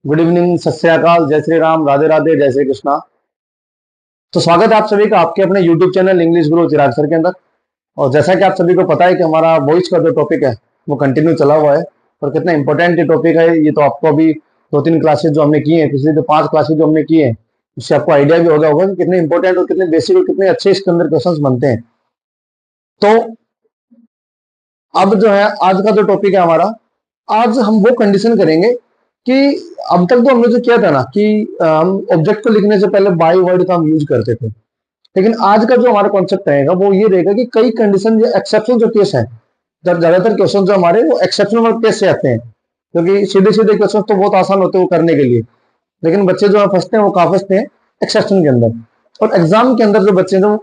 Good evening, सत श्री अकाल, जय श्री राम, राधे राधे, जय श्री कृष्णा। तो स्वागत है आप सभी का आपके अपने यूट्यूब चैनल इंग्लिश गुरु चिराग सर के अंदर। और जैसा कि आप सभी को पता है कि हमारा वॉइस का जो टॉपिक है वो कंटिन्यू चला हुआ है। और कितना इंपॉर्टेंट ये टॉपिक है ये तो आपको अभी 2-3 क्लासेस जो हमने की हैं, पिछली जो 5 क्लासेस जो हमने की हैं, उससे आपको आइडिया भी हो गया होगा कि कितने इंपॉर्टेंट और कितने बेसिक और कितने अच्छे इसके अंदर क्वेश्चन बनते हैं। तो अब जो है आज का जो टॉपिक है हमारा, आज हम वो कंडीशन करेंगे कि अब तक तो हमने जो किया था ना कि हम ऑब्जेक्ट को लिखने से पहले बाय वर्ड का हम यूज करते थे। लेकिन आज का जो हमारा कॉन्सेप्ट रहेगा वो ये रहेगा कि कई कंडीशन जो एक्सेप्शनल जो केस है, जब ज्यादातर क्वेश्चन जो हमारे वो एक्सेप्शनल केस से आते हैं, क्योंकि सीधे सीधे क्वेश्चन तो बहुत आसान होते हैं वो करने के लिए। लेकिन बच्चे जो है फंसते हैं वो कहाँ फंसते हैं? एक्सेप्शन के अंदर। और एग्जाम के अंदर जो बच्चे हैं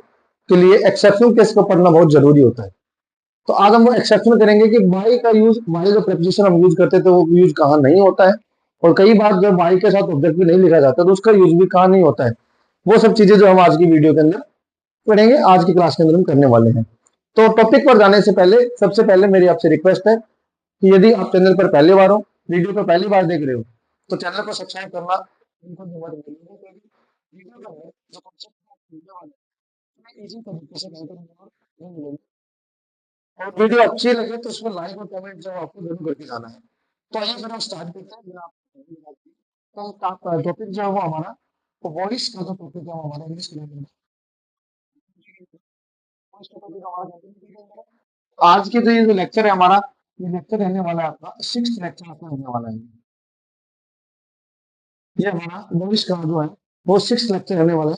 के लिए एक्सेप्शनल केस को पढ़ना बहुत जरूरी होता है। तो आज हम वो एक्सेप्शन करेंगे कि बाई का यूज, बाई जो प्रेपोजिशन हम यूज करते थे वो यूज कहाँ नहीं होता है, और कई बार जब बाई के साथ ऑब्जेक्ट भी नहीं लिखा जाता तो उसका यूज भी कहाँ नहीं होता है। वो सब चीजें जो हम आज की वीडियो के अंदर पढ़ेंगे, आज की क्लास के अंदर हम करने वाले हैं। तो टॉपिक पर जाने से पहले सबसे पहले मेरी आपसे रिक्वेस्ट है कि यदि आप चैनल पर पहली बार हो, वीडियो को पहली बार देख रहे हो, तो चैनल को सब्सक्राइब करना बिल्कुल मत भूलिएगा, क्योंकि वीडियो का है जो कॉन्सेप्ट वीडियो वाले इजी तरीके से नहीं मिलेंगे। और वीडियो अच्छी लगे तो उसमें लाइक और कमेंट जो आपको जरूर करके जाना है। तो आइए फिर हम स्टार्ट करते हैं बिना आपको पहली बात की। तो टॉपिक जो है वो हमारा, तो वॉइस का जो टॉपिक है वो हमारा इंग्लिश के लिए आज के जो ये जो लेक्चर है हमारा, ये लेक्चर रहने वाला है आपका 6th लेक्चर आपका रहने वाला है। ये हमारा वॉइस का जो है वो 6th लेक्चर रहने वाला है।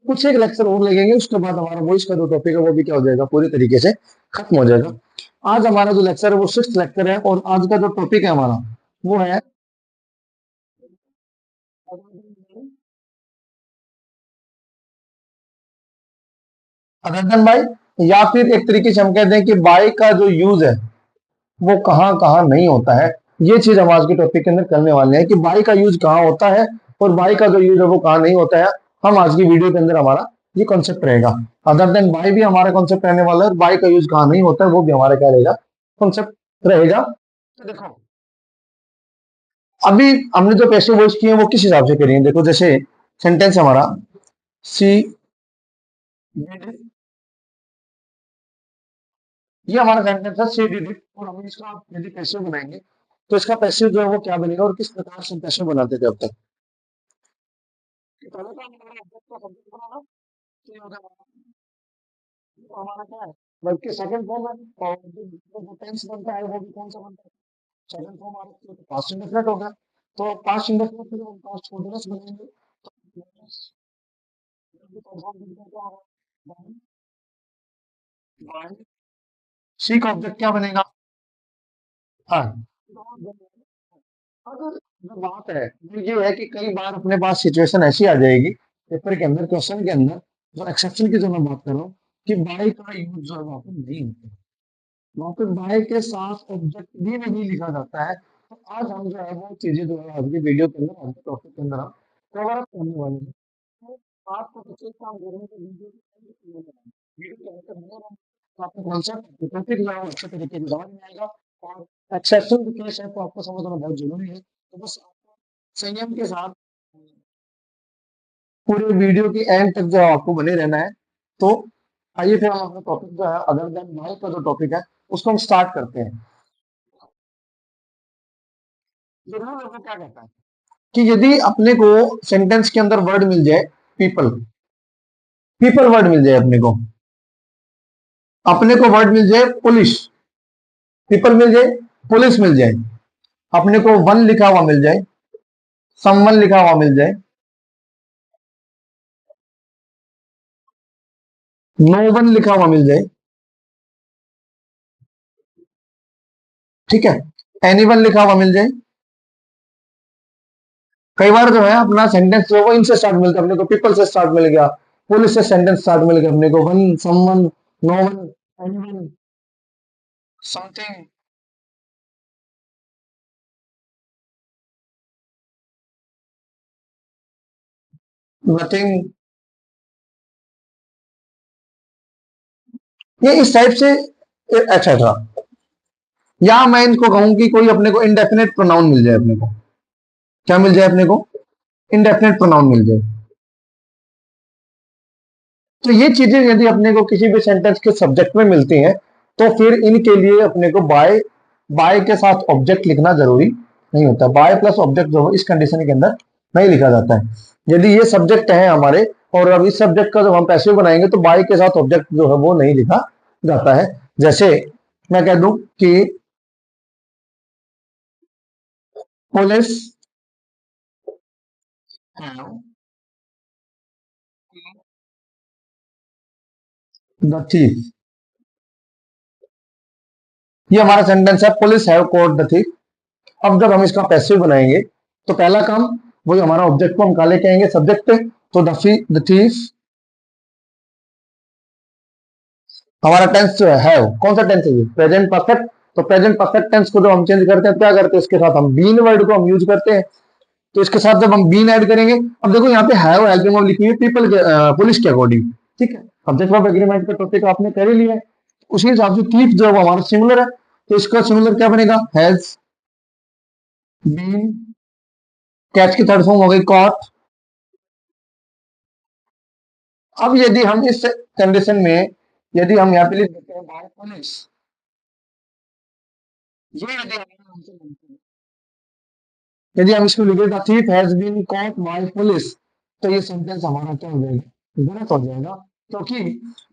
कुछ एक लेक्चर और लगेंगे, उसके बाद हमारा वॉइस का जो टॉपिक है वो भी क्या हो जाएगा, पूरी तरीके से खत्म हो जाएगा। आज हमारा जो लेक्चर है वो 6th लेक्चर है, और आज का जो टॉपिक है हमारा वो है अदर देन बाय, या फिर एक तरीके से हम कहते हैं कि बाय का जो यूज है वो कहाँ कहाँ नहीं होता है। ये चीज हम आज के टॉपिक के अंदर करने वाले हैं कि बाई का यूज कहाँ होता है और बाई का जो यूज है वो कहाँ नहीं होता है। हम आज की वीडियो के अंदर हमारा ये कॉन्सेप्ट रहेगा। अदर देन बाई भी हमारा कॉन्सेप्ट रहने वाला है, और बाई का यूज कहाँ नहीं होता है वो भी हमारा क्या रहेगा, कॉन्सेप्ट रहेगा। तो देखो, अभी हमने जो पैसे वॉइस किए हैं वो किस हिसाब से करिए। देखो जैसे सेंटेंस हमारा सी, ये हमारा सेंटेंस है सी डिड इट, और हम इसका यदि पैसे बनाएंगे तो इसका पैसिव जो है वो क्या बनेगा और किस प्रकार से पैसे बनाते थे अब तक। कि पहले तो हमारा ऑब्जेक्ट का सब्जेक्ट बनाना, तो ये होगा तो हमारा क्या है, बल्कि सेकंड फॉर्म है, और जो टेंस बनता है वो भी कौन सा बनता है, सेकंड फॉर्म आ रखी है तो पास्ट इंडेफिनिट होगा। तो पास्ट इंडेफिनिट फिर हम पास्ट कंटीन्यूअस बनाएंगे, तो कंफर्म बनता क्या होगा, बाय सी का ऑब्जेक्ट क्या बनेगा, हाँ। अगर जो बात है वो ये है कि कई बार अपने पास सिचुएशन ऐसी आ जाएगी पेपर के अंदर, क्वेश्चन के अंदर, जो एक्सेप्शन की जो मैं बात कर रहा हूँ कि बाय का यूज जो है वहाँ पर नहीं होता, वहाँ पे बाय के साथ ऑब्जेक्ट भी नहीं लिखा जाता है। तो आज हम जो है वो चीजें जो है आज की वीडियो के अंदर, आज के टॉपिक के अंदर हम कवर अप करने वाले हैं। तो आपको कुछ एक काम करेंगे कि वीडियो के अंदर नहीं, तो आपको कॉन्सेप्ट टॉपिक जो है वो अच्छे तरीके से समझ में आएगा। और एक्सेप्शन की केस है तो आपको समझना बहुत जरूरी है, तो बस आपको संयम के साथ पूरे वीडियो की एंड तक जो है आपको बने रहना है। तो आइए फिर हम अपना टॉपिक जो है अदर देन बाय का जो टॉपिक है उसको हम स्टार्ट करते हैं। ये रूल हमें क्या कहता है कि यदि अपने को सेंटेंस के अंदर वर्ड मिल जाए, पीपल, पीपल वर्ड मिल जाए अपने को वर्ड मिल जाए पुलिस, पीपल मिल जाए, पुलिस मिल जाए, अपने को वन लिखा हुआ मिल जाए, समवन लिखा हुआ मिल जाए, नो वन लिखा हुआ मिल जाए, ठीक है, एनीवन लिखा हुआ मिल जाए। कई बार जो है अपना सेंटेंस जो है वो इनसे स्टार्ट मिलता है, अपने को पीपल से स्टार्ट मिल गया, पुलिस से सेंटेंस स्टार्ट मिल गया, अपने को one, someone, no one, anyone, something, nothing, ये इस टाइप से एक्सेट्रा। या मैं इनको कहूं कि कोई अपने को इनडेफिनेट प्रोनाउन मिल जाए अपने को, क्या मिल जाए अपने को, इंडेफिनेट प्रोनाउन मिल जाए। तो ये चीजें यदि अपने को किसी भी सेंटेंस के सब्जेक्ट में मिलती हैं तो फिर इनके लिए अपने को बाय बाय के साथ ऑब्जेक्ट लिखना जरूरी नहीं होता। बाय प्लस ऑब्जेक्ट जो है इस कंडीशन के अंदर नहीं लिखा जाता है। यदि ये सब्जेक्ट है हमारे और अब इस सब्जेक्ट का जब हम पैसिव बनाएंगे तो बाय के साथ ऑब्जेक्ट जो है वो नहीं लिखा जाता है। जैसे मैं कह दूं कि पुलिस द थीफ, ये हमारा सेंटेंस है, police have caught the thief. अब जब हम इसका पैसिव बनाएंगे तो पहला काम वही हमारा ऑब्जेक्ट को हम कहा लेके आएंगे सब्जेक्ट पे। तो द थीफ, हमारा टेंस जो है कौन सा टेंस है ये, प्रेजेंट परफेक्ट। तो प्रेजेंट परफेक्ट टेंस को जो हम चेंज करते हैं क्या करते हैं, इसके साथ हम बीन वर्ड को हम यूज करते हैं। तो इसके साथ जब हम बीन ऐड करेंगे, अब देखो यहाँ पे हैव हेल्पिंग वर्ब लिखी हुई है पीपल के, पुलिस के अकॉर्डिंग, ठीक है। सब्जेक्ट वर्ब एग्रीमेंट का टॉपिक आपने कर ही लिया है, उसी हिसाब से थीफ जो है वो हमारा सिमिलर है। तो इसका सिमिलर क्या बनेगा, हैज बीन, कैच की थर्ड फॉर्म हो गई कॉट। अब यदि हम इस कंडीशन में यदि हम यहाँ पे लिख देते हैं बाय पुलिस, ये यदि हमारा आंसर बनता है, यदि हम इसको लिखे the thief has been caught by police, तो ये सेंटेंस हमारा क्या हो जाएगा, गलत हो जाएगा। क्योंकि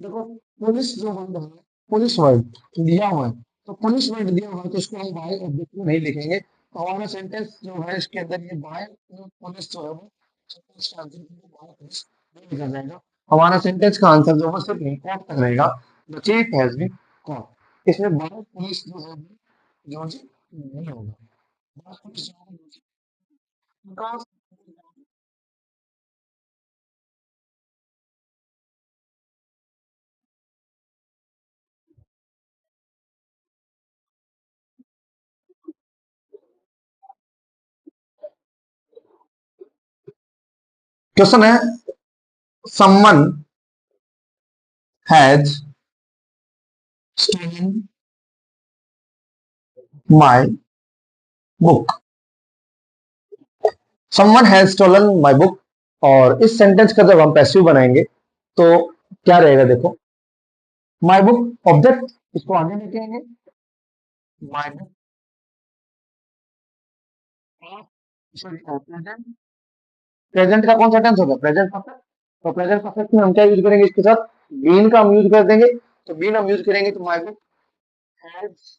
देखो पुलिस जो वर्ड है, पुलिस वर्ड दिया हुआ है, तो पुलिस वर्ड दिया हुआ है तो इसको हम बाय ऑब्जेक्ट में नहीं लिखेंगे। तो हमारा सेंटेंस जो है इसके अंदर ये बाय पुलिस जो है वो सेंटेंस का आंसर बाय पुलिस नहीं लिखा जाएगा। हमारा सेंटेंस का आंसर जो है सिर्फ कॉट तक रहेगा, the chief has been caught. इसमें बाय पुलिस जो है जो नहीं होगा, बाय पुलिस जो है because क्वेश्चन है, someone has stolen my book, someone has stolen my book। और इस सेंटेंस का जब हम पैसिव बनाएंगे तो क्या रहेगा, देखो माई बुक ऑब्जेक्ट, इसको आगे लेके आएंगे my book, sorry present, present का कौन सा टेंस होगा, प्रेजेंट परफेक्ट। तो प्रेजेंट परफेक्ट में हम क्या यूज करेंगे, इसके साथ बीन का हम यूज कर देंगे। तो बीन हम यूज करेंगे तो my book has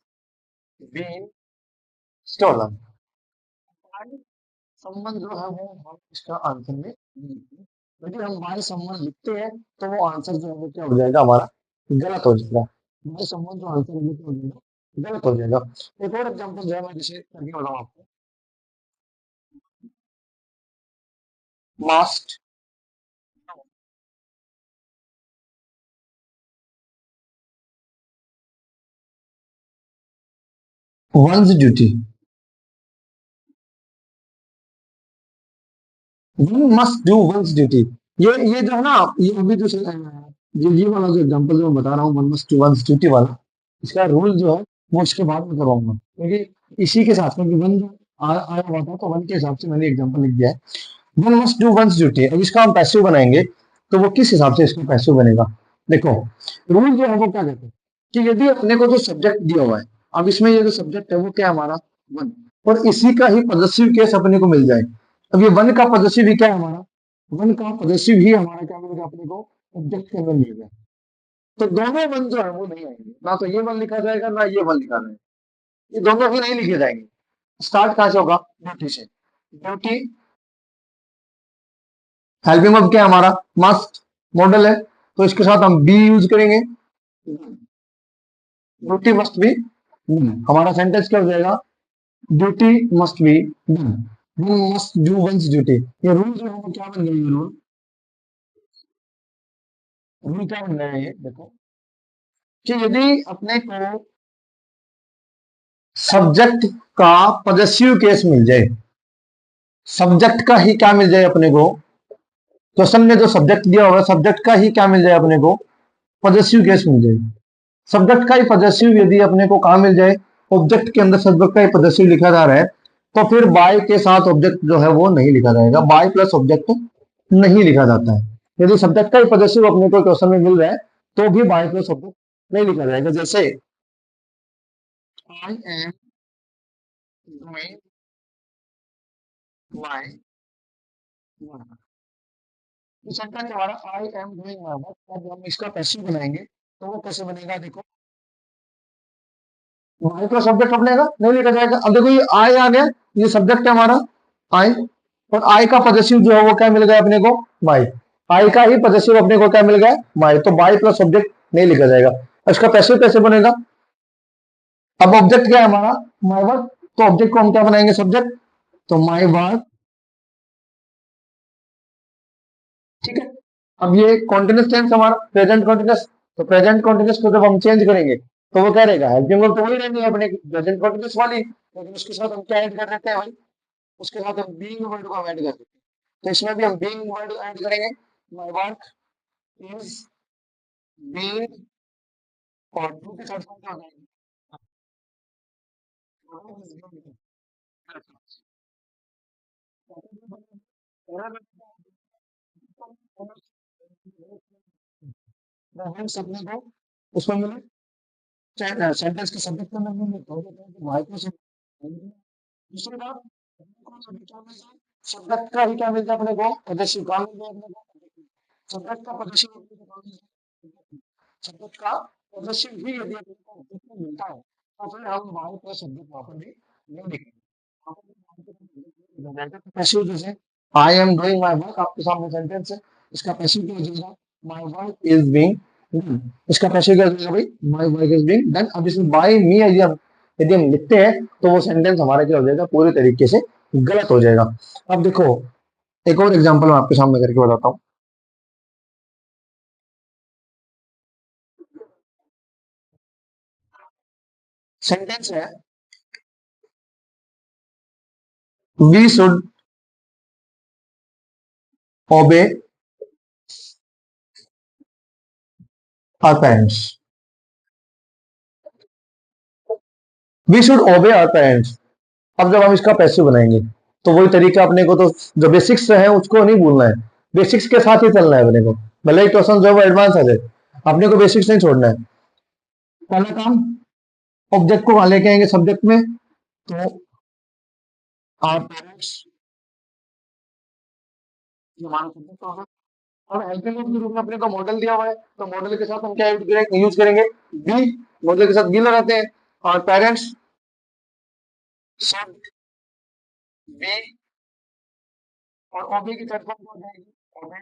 been stolen. सम्मान जो है वो हम इसका आंसर में यदि हम बाय सम्मान लिखते हैं तो वो आंसर जो है वो क्या हो जाएगा हमारा, गलत हो जाएगा। बाय सम्मान जो आंसर है वो क्या हो जाएगा, गलत हो जाएगा। एक और एग्जांपल जो है मैं जैसे करके बताऊं आपको, must one's duty, one must do one's duty. ये जो है ना, ये अभी जो ये वाला जो एग्जांपल जो मैं बता रहा हूँ one must do one's duty वाला, इसका रूल जो है वो इसके बाद में करवाऊंगा, क्योंकि इसी के साथ में वन जो आया हुआ था तो वन के हिसाब से मैंने एग्जांपल लिख दिया है। One must do one's duty, अब इसका हम पैसिव बनाएंगे तो वो किस हिसाब से इसका पैसिव बनेगा, देखो रूल जो है वो क्या कहते हैं कि यदि अपने को जो सब्जेक्ट दिया हुआ है, अब इसमें ये जो सब्जेक्ट है वो क्या है हमारा, वन, और इसी का ही पॉजिटिव केस अपने को मिल जाए। अब ये वन का पॉजिटिव ही क्या है हमारा, वन का पॉजिटिव ही हमारा क्या मिलेगा अपने को, ऑब्जेक्ट के अंदर मिलेगा। तो दोनों वन जो है वो नहीं आएंगे, ना तो ये वन लिखा जाएगा ना ये वन लिखा जाएगा, ये दोनों ही नहीं लिखे जाएंगे। स्टार्ट कहां से होगा, ड्यूटी से। ड्यूटी हेल्पिंग वर्ब क्या है हमारा, मस्ट मॉडल है, तो इसके साथ हम बी यूज करेंगे, ड्यूटी मस्ट बी डन। हमारा सेंटेंस क्या हो जाएगा, duty must be done, one must do one's duty. ये रूल जो है वो क्या बन गया, ये रूल रूल क्या बन गया है, ये देखो कि यदि अपने को सब्जेक्ट का पॉजेसिव केस मिल जाए, सब्जेक्ट का ही क्या मिल जाए अपने को, क्वेश्चन में जो सब्जेक्ट दिया होगा सब्जेक्ट का ही क्या मिल जाए अपने को, पॉजेसिव केस मिल जाए। सब्जेक्ट का ही पॉजेसिव यदि अपने को कहा मिल जाए, ऑब्जेक्ट के अंदर सब्जेक्ट का ही पॉजेसिव लिखा जा रहा है, तो फिर बाय के साथ ऑब्जेक्ट जो है वो नहीं लिखा जाएगा, बाय प्लस ऑब्जेक्ट नहीं लिखा जाता है। यदि सब्जेक्ट का ही पॉजिटिव अपने को क्वेश्चन में मिल रहा है तो भी बाय प्लस ऑब्जेक्ट नहीं लिखा जाएगा। जैसे I am doing my work, तो सेंटेंस हमारा I am doing my work. अब हम इसका पैसिव बनाएंगे तो वो कैसे बनेगा, देखो वाई का सब्जेक्ट कब लेगा, नहीं लिखा जाएगा। अब देखो ये आई आ गया, ये सब्जेक्ट है हमारा आई, और आई का पॉजेसिव जो है वो क्या मिल गया अपने को, बाई। आई का ही पॉजेसिव अपने को क्या मिल गया, बाई। तो बाई प्लस सब्जेक्ट नहीं लिखा जाएगा। इसका पैसिव कैसे बनेगा, अब ऑब्जेक्ट क्या है हमारा, माई वर्क, तो ऑब्जेक्ट को हम क्या बनाएंगे, सब्जेक्ट, तो माई वर्क, ठीक है। अब ये कॉन्टिन्यूस टेंस हमारा प्रेजेंट कॉन्टिन्यूस, तो प्रेजेंट कॉन्टिन्यूस को जब हम चेंज करेंगे तो वो क्या रहेगा, हेल्पिंग वर्ब तो वही रहनी है अपने प्रेजेंट कॉन्टिन्यूस वाली, लेकिन उसके साथ हम क्या ऐड कर देते हैं भाई, उसके साथ हम बीइंग वर्ड को ऐड कर देते हैं। तो इसमें भी हम बीइंग वर्ड ऐड करेंगे, माय वर्क इज बीइंग, और टू के साथ कौन सा हो जाएगा, अपने को उसमें मिले सेंटेंस के सब्जेक्ट में मिले तो वाई को दूसरी बात, सब्जेक्ट का ही क्या मिलता है अपने को, पदस्य काम मिलता है अपने को, सब्जेक्ट का पदस्य सब्जेक्ट का पदस्य भी यदि अपने को ऑब्जेक्ट में मिलता है तो फिर हम वाई प्लस सब्जेक्ट वहां पर भी नहीं लिखेंगे। पैसिव जैसे I am doing my work, आपके सामने सेंटेंस है, इसका पैसिव क्या हो जाएगा, my work is being done. इसका पैसिव क्या हो जाएगा भाई, my work is being done. अब इसमें बाय मी यदि हम लिखते हैं तो वो सेंटेंस हमारा क्या हो जाएगा, पूरी तरीके से गलत हो जाएगा। अब देखो एक और एग्जांपल मैं आपके सामने करके बताता हूँ। सेंटेंस है, we should obey our parents, we should obey our parents. अब जब हम इसका पैसिव बनाएंगे तो वही तरीका अपने को, तो जो बेसिक्स है उसको नहीं भूलना है, बेसिक्स के साथ ही चलना है अपने को, भले ही क्वेश्चन जो है वो एडवांस आ जाए, अपने को बेसिक्स नहीं छोड़ना है। पहला काम, ऑब्जेक्ट को वहां लेके आएंगे सब्जेक्ट में, तो आवर पेरेंट्स हमारा सब्जेक्ट होगा। और हेल्पिंग वर्ब के रूप में अपने को मॉडल दिया हुआ है, तो मॉडल के साथ हम क्या यूज करेंगे, बी, मॉडल के साथ बी लगाते हैं, और पेरेंट्स शुड बी, और ओबी की तरफ कौन जाएगी, obey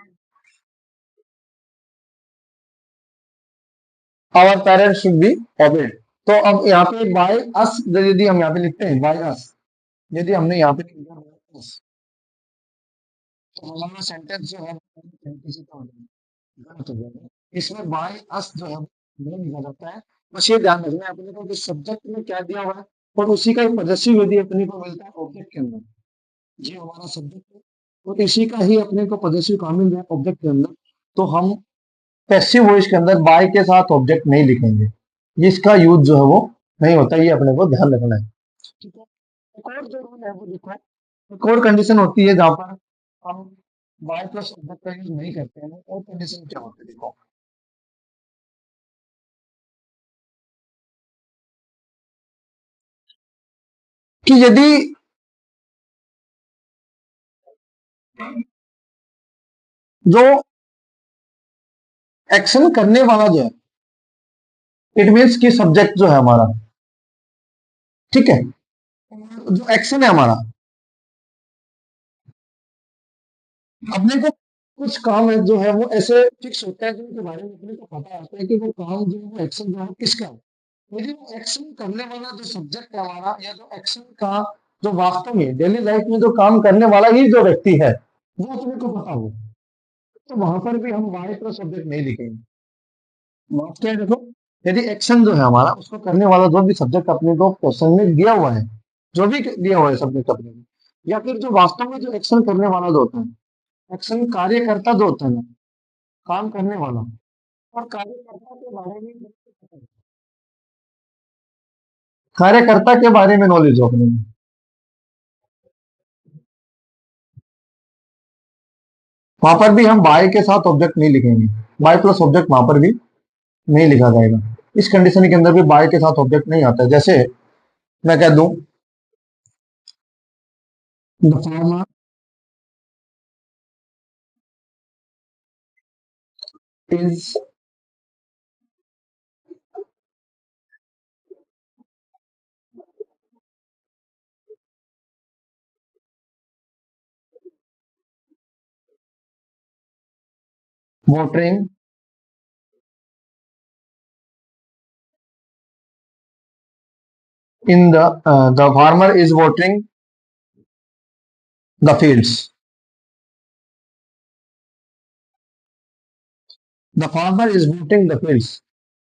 our parents should be obeyed. तो अब यहाँ पे बाय अस यदि हम यहाँ पे लिखते हैं बाय अस, यदि हमने यहाँ पे लिखा by us, तो हमारा सेंटेंस जो है किसी का गलत हो जाएगा। इसमें बाय अस जो है नहीं लिखा जाता है। बस ये ध्यान रखना है अपने को कि सब्जेक्ट में क्या दिया हुआ है और उसी का एक पॉजेसिव यदि अपने को मिलता है ऑब्जेक्ट के अंदर, ये हमारा सब्जेक्ट है और इसी का ही अपने को पॉजेसिव काम मिल रहा है ऑब्जेक्ट के अंदर, तो हम पैसिव वॉइस के अंदर बाय के साथ ऑब्जेक्ट नहीं लिखेंगे, जिसका यूज जो है वो नहीं होता, ये अपने को ध्यान रखना है। ठीक है, एक और जो रूल है वो देखो, एक और कंडीशन होती है जहां पर हम बाय प्लस ऑब्जेक्ट का यूज नहीं करते हैं, और कंडीशन क्या होती है देखो, कि यदि जो एक्शन करने वाला जो है, इट मीन्स कि सब्जेक्ट जो है हमारा, ठीक है, जो एक्शन है हमारा, अपने को कुछ काम है जो है वो ऐसे फिक्स होते हैं जिनके बारे में अपने को पता होता है कि वो काम जो है वो एक्शन जो है किसका है। लेकिन वो एक्शन करने वाला जो सब्जेक्ट है हमारा, या जो एक्शन का जो वास्तव में डेली लाइफ में जो काम करने वाला ही जो व्यक्ति है, वो अपने को पता हो, तो वहां पर भी हम वाई प्लस सब्जेक्ट नहीं लिखेंगे। बात क्या है देखो, यदि एक्शन जो है हमारा उसको करने वाला जो भी सब्जेक्ट अपने को क्वेश्चन में दिया हुआ है, जो भी दिया हुआ है सब्जेक्ट अपने को, या फिर जो वास्तव में जो एक्शन करने वाला जो होता है, एक्शन कार्यकर्ता जो होता है ना, काम करने वाला, और कार्यकर्ता के बारे में, कार्यकर्ता के बारे में नॉलेज हो अपने में, वहां पर भी हम बाय के साथ ऑब्जेक्ट नहीं लिखेंगे, बाय प्लस ऑब्जेक्ट वहां पर भी नहीं लिखा जाएगा। इस कंडीशन के अंदर भी बाय के साथ ऑब्जेक्ट नहीं आता है। जैसे मैं कह दूं the farmer is watering in the farmer is watering the fields, the farmer is watering the fields।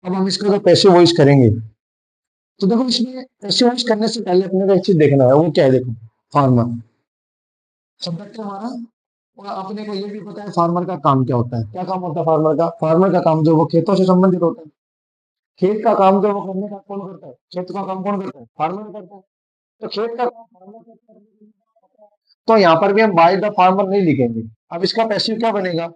अब हम इसका तो पैसिव वॉइस करेंगे, तो देखो इसमें पैसिव वॉइस करने से पहले अपने को एक चीज देखना है, वो क्या है, देखो फार्मर सब्जेक्ट है हमारा, और अपने को ये भी पता है फार्मर का काम क्या होता है। क्या काम होता है फार्मर का? फार्मर का काम जो वो खेतों से संबंधित होता है। खेत का काम जो वो करने का कौन करता है? खेत का काम कौन करता है? फार्मर करता है। तो खेत का काम फार्मर करता है, तो यहाँ पर भी हम बाय द फार्मर नहीं लिखेंगे। अब इसका पैसिव क्या बनेगा?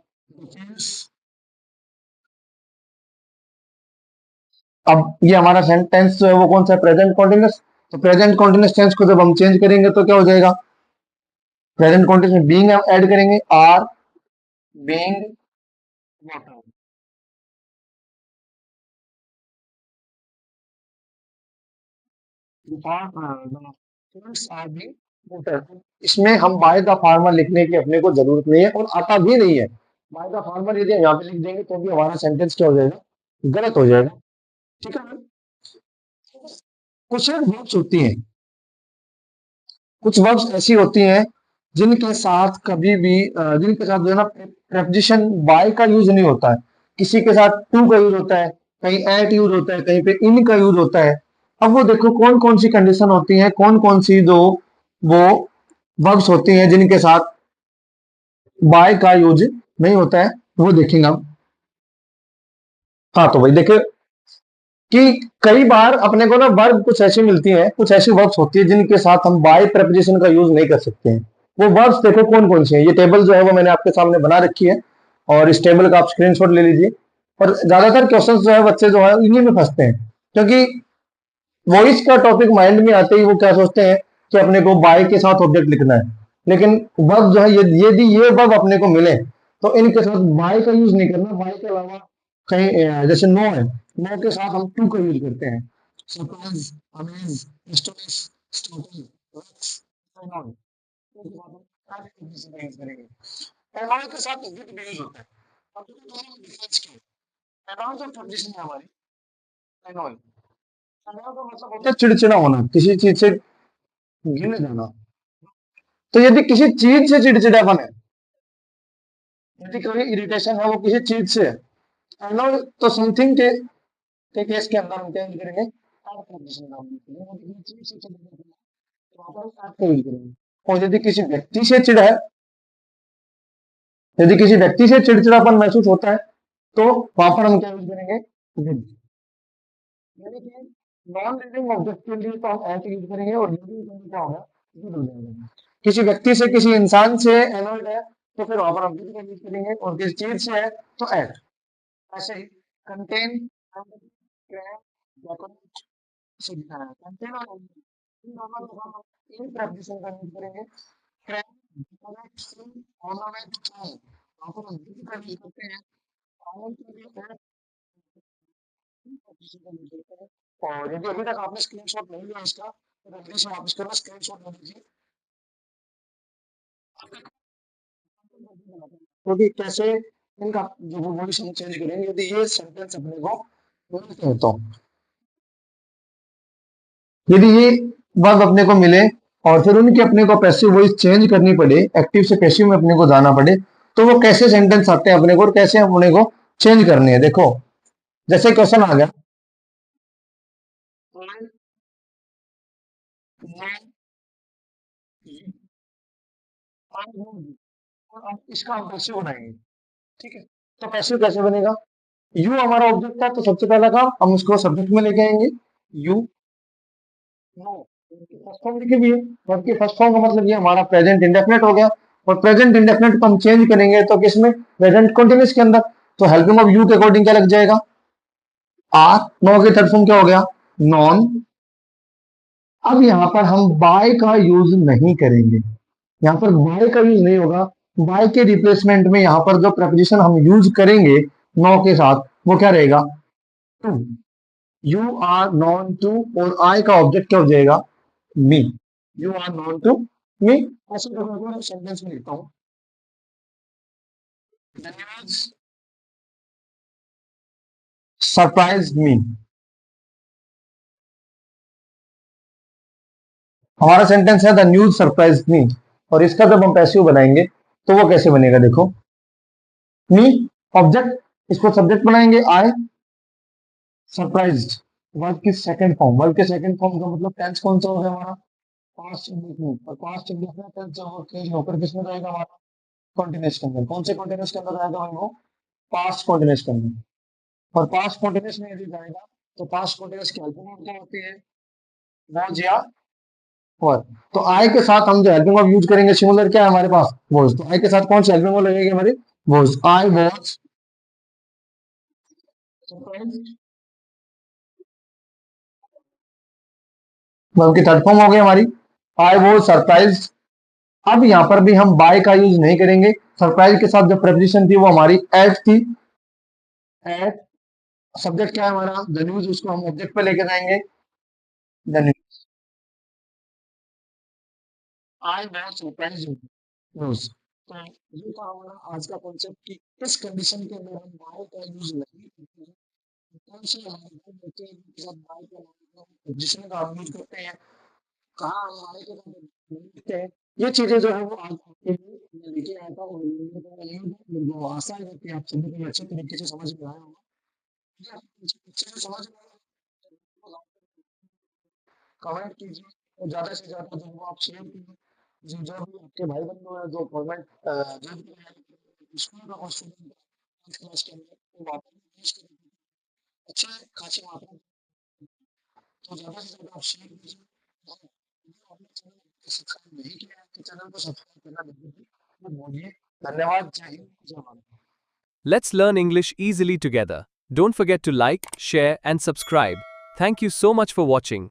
अब ये हमारा सेंटेंस जो है वो कौन सा है? Present continuous. तो प्रेजेंट कॉन्टिन्यूअस टेंस को जब हम चेंज करेंगे तो क्या हो जाएगा? प्रेजेंट कॉन्टिन्यूअस में बीइंग ऐड करेंगे, आर बीइंग वाटर। इसमें हम बाय द फार्मर लिखने की अपने को जरूरत नहीं है, और आता भी नहीं है। बाय द फार्मर यदि हम यहाँ पे लिख देंगे तो भी हमारा सेंटेंस क्या हो जाएगा? गलत हो जाएगा। ठीक है ना? कुछ वर्ब्स होती हैं, कुछ वर्ब्स ऐसी होती हैं जिनके साथ कभी भी जिनके साथ जो है ना प्रेपोजिशन बाय का यूज नहीं होता है। किसी के साथ टू का यूज होता है, कहीं एट यूज होता है, कहीं पे इन का यूज होता है। अब वो देखो कौन कौन सी कंडीशन होती है, कौन कौन सी दो वो वर्ब्स होती हैं जिनके साथ बाय का यूज नहीं होता है, वो देखेंगे हम। हाँ तो भाई देखिए कि कई बार अपने को ना वर्ब कुछ ऐसी मिलती हैं, कुछ ऐसी वर्ब्स होती है जिनके साथ हम बाय प्रेपोजिशन का यूज नहीं कर सकते हैं। वो वर्ब्स देखो कौन कौन सी हैं। ये टेबल जो है वो मैंने आपके सामने बना रखी है, और इस टेबल का आप स्क्रीनशॉट ले लीजिए। और ज्यादातर क्वेश्चंस जो है बच्चे जो है इन्हीं में फंसते हैं, क्योंकि वॉइस का टॉपिक माइंड में आते ही वो क्या सोचते हैं कि अपने को बाय के साथ ऑब्जेक्ट लिखना है। लेकिन वर्ब जो है यदि ये वर्ब अपने को मिले तो इनके साथ बाय का यूज नहीं करना। बाय के अलावा कहीं जैसे नो है, नो के साथ हम टू का यूज करते हैं। Surprise, amaze, astonish, startle, relax, annoy, इसके बाद हम सारे कंडीशन का यूज करेंगे। एनॉय के साथ विद भी यूज होता है। अब देखो दोनों में डिफरेंस क्या है? एनॉय जो कंडीशन है हमारी, एनॉय, एनॉय का मतलब होता है चिड़चिड़ा होना, किसी चीज से घिन जाना। तो यदि किसी चीज से चिड़चिड़ापन है, यदि कोई इरिटेशन है वो किसी चीज से है, नो, तो समथिंग के केस के अंदर हम क्या यूज करेंगे? एड कंडीशन का यूज करेंगे। और किसी चीज से चिड़चिड़ापन है, तो वहां पर एड का यूज करेंगे। और यदि किसी व्यक्ति से चिढ़ है, यदि किसी व्यक्ति से चिड़चिड़ापन महसूस होता है, तो वहां पर हम क्या यूज करेंगे? विद। यानी कि नॉन लिविंग ऑब्जेक्ट के लिए तो हम एट यूज करेंगे, और लिविंग के लिए क्या होगा? विद हो जाएगा। किसी व्यक्ति से, किसी इंसान से एनोइड है, तो फिर वहां पर हम विद का यूज करेंगे, और किसी चीज से है तो एट। ऐसे ही कंटेन, डेकोरेट से दिखाना है। कंटेन और इन दोनों को हम इन प्रेपोजिशन का यूज करेंगे। क्रैम, डेकोरेट, सीन, ऑर्नामेंट, चाय, वहां पर हम विद का यूज करते हैं। ऑल के लिए एट प्रेपोजिशन का यूज करते हैं। और यदि अभी तक आपने स्क्रीनशॉट नहीं लिया इसका, तो जल्दी से वापस करना, स्क्रीनशॉट ले लीजिए। क्योंकि कैसे इनका जो वो वर्ड हम चेंज करेंगे यदि ये सेंटेंस अपने को मिलते हैं तो। यदि ये वर्ब अपने को मिले और फिर उनकी अपने को पैसिव वॉइस चेंज करनी पड़े, एक्टिव से पैसिव में अपने को जाना पड़े, तो वो कैसे सेंटेंस आते हैं अपने को, और कैसे अपने को चेंज करने हैं। देखो जैसे क्वेश्चन आ गया, और अब इसका हम पैसिव बनाएंगे। ठीक है, तो पैसिव कैसे बनेगा? यू हमारा ऑब्जेक्ट था, तो सबसे पहला काम हम उसको सब्जेक्ट में लेके आएंगे। यू, नो, फर्स्ट फॉर्म लिखी हुई है। वर्ब की फर्स्ट फॉर्म का मतलब ये हमारा प्रेजेंट इंडेफिनिट हो गया। और प्रेजेंट इंडेफिनिट को हम चेंज करेंगे तो किसमें, प्रेजेंट कंटिन्यूस के अंदर। तो हेल्पिंग ऑफ यू के अकॉर्डिंग क्या लग जाएगा, आर। नो की थर्ड फॉर्म क्या हो गया, नॉन। अब यहां पर हम बाय का यूज नहीं करेंगे, यहां पर बाय का यूज नहीं होगा। बाय के रिप्लेसमेंट में यहां पर जो प्रपोजिशन हम यूज करेंगे नो के साथ वो क्या रहेगा, to. You are known to, और आई का ऑब्जेक्ट क्या हो जाएगा, me. You are known to me. ऐसे सेंटेंस में लिखता हूं, द न्यूज सरप्राइज मी। हमारा सेंटेंस है द न्यूज सरप्राइज मी, और इसका जब हम पैसिव बनाएंगे तो वो कैसे बनेगा, देखो, मी ऑब्जेक्ट, इसको सब्जेक्ट बनाएंगे आई, सरप्राइज्ड वर्ब की सेकंड फॉर्म। वर्ब के सेकंड फॉर्म का मतलब टेंस कौन सा होगा हमारा, पास्ट इंडेफिनिट। और पास्ट इंडेफिनिट टेंस जब वो चेंज होकर किसमें रहेगा हमारा, कॉन्टिन्यूस के अंदर। कौन से कॉन्टिन्यूस के अंदर रहेगा भाई, वो पास्ट कॉन्टिन्यूस के अंदर। और पास्ट कॉन्टिन्यूस में यदि जाएगा तो पास्ट कॉन्टिन्यूस की हेल्पिंग वर्ब क्या होती है, वॉज या वर। तो आई के साथ हम जो हेल्पिंग वर्ब यूज करेंगे सिमिलर क्या है हमारे पास, वॉज। तो आई के साथ कौन सी हेल्पिंग वर्ब लगेगी हमारी, was. I was surprised, verb की थर्ड फॉर्म हो गई हमारी, आई वॉज सरप्राइज्ड। अब यहां पर भी हम बाय का यूज नहीं करेंगे। सरप्राइज के साथ जो प्रेपोजिशन थी वो हमारी एट थी, एट। सब्जेक्ट क्या है हमारा, द न्यूज, उसको हम ऑब्जेक्ट पे लेके जाएंगे, the news. I was surprise news. तो ये था हमारा आज का कॉन्सेप्ट कि इस कंडीशन के अंदर हम बाय का यूज नहीं करते हैं। कौन से हमारे होते हैं जिनके साथ बाय का पोजिशन का हम यूज करते हैं, कहाँ हम बाय के साथ लिखते हैं। ये चीजें जो है वो आज आपके लिए मैं लेके आया था, और मेरे को आशा है कि आप सभी को अच्छे तरीके से समझ में आया होगा। ये आपको अच्छे से समझ में आया, कमेंट कीजिए, और ज्यादा से ज्यादा जो वो आप शेयर कीजिए। जो भी आपके भाई बंधु हैं जो गवर्नमेंट जो भी स्कूल का क्वेश्चन क्लास के अंदर वो वापस यूज करेंगे अच्छे खासी मात्रा में। तो ज्यादा से ज्यादा आप शेयर कीजिए, और यदि आपने चैनल को सब्सक्राइब नहीं किया है तो चैनल को सब्सक्राइब करना बिल्कुल मत भूलिए। धन्यवाद, जय हिंद, जय Bharat. Let's learn English easily together. Don't forget to like, share, and subscribe. Thank you so much for watching.